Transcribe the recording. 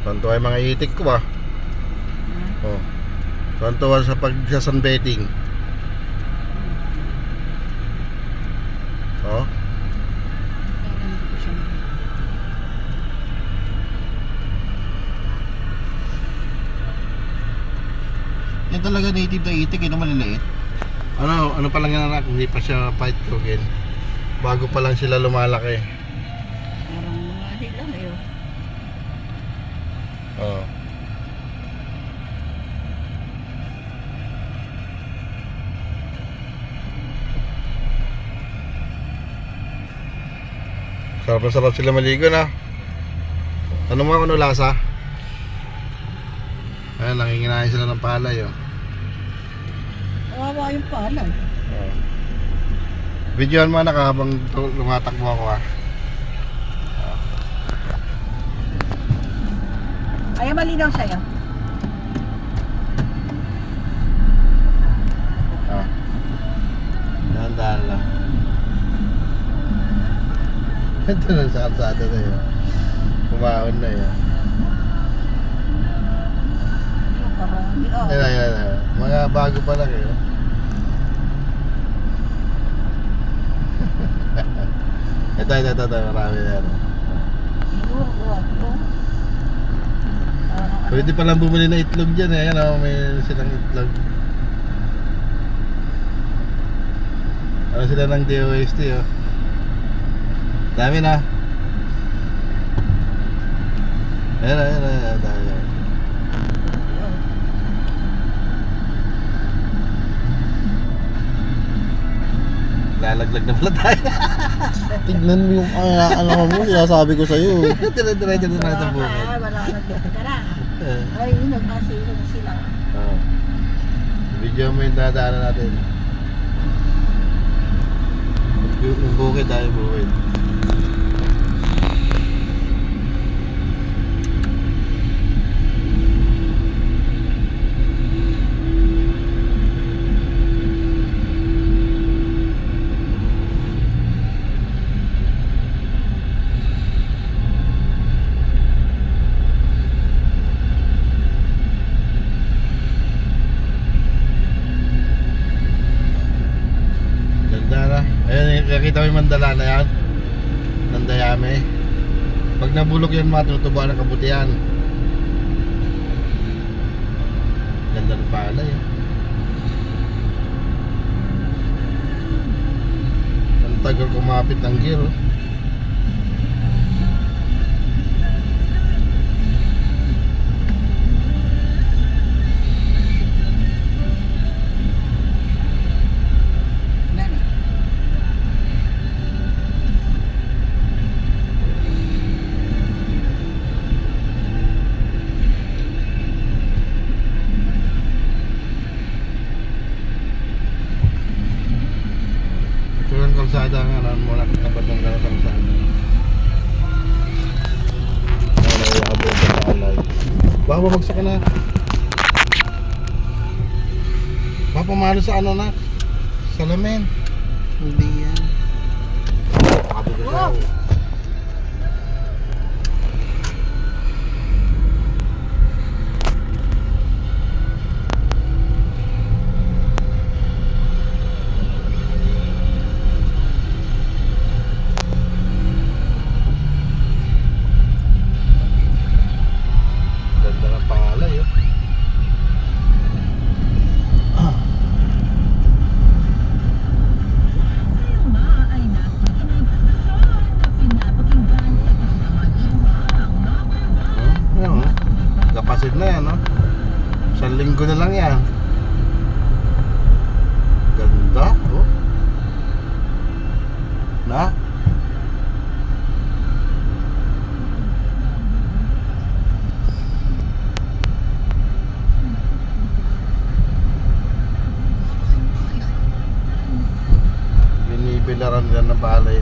Tuwan-tuwa yung mga itik ko ba? Oh. Tuwan-tuwa sa pagsasunbathing. Oh. Yan talaga native na itik, yun ang maliliit. Ano pa lang yan anak, hindi pa siya fight broken. Bago pa lang sila lumalaki. Parang mga di lang eh. Oh. Sarap na sarap sila maligo na. Ano mo ano lasa? Ayan, nanginginahin sila ng palay oh. Kawawa yung palay. Oh. Videoan mo anak habang lumatakbo ako ah. Ay, malinaw sa'yo. Ah. Dahan-dahan lang. Ito na sa kalsada na yun. Kumaon na yun. Yung karami. Oh. Ayan. Mga bago pa lang yun. Ito. Marami na yan. Pwede palang bumili na itlog dyan eh. Ayan o, may silang itlog. Ano sila ng DOST oh. Dami na. Ayan. Dami. Lalaglag na pala tayo. Tignan mo yung ano mo, sinasabi ko sa'yo. Dire-diretso na natin buhay. Wala ka nagdito na. Ay, nagkasilong sila. Oh. Video mo yung dadaanan natin. Yung bukid tayo bukid. Ayan, nakita mo yung mandala na yan Nandayame. Pag nabulok yan matutubuan ng kabutihan. Ganda ng palay eh. Ang tagal kumapit ng gear oh. Tulang kalsada nga naman muna katapat ng kalsada. Ay, abot sa alay. Baka bumagsak ka na. Baka pumalo sa ano na? Salamin. Hindi yan. Abot ka sa ganda ng palay oh. Kapasid na yan, no? Isang linggo na lang yan. Ganda, oh. Na? Binibilaran nila ng palay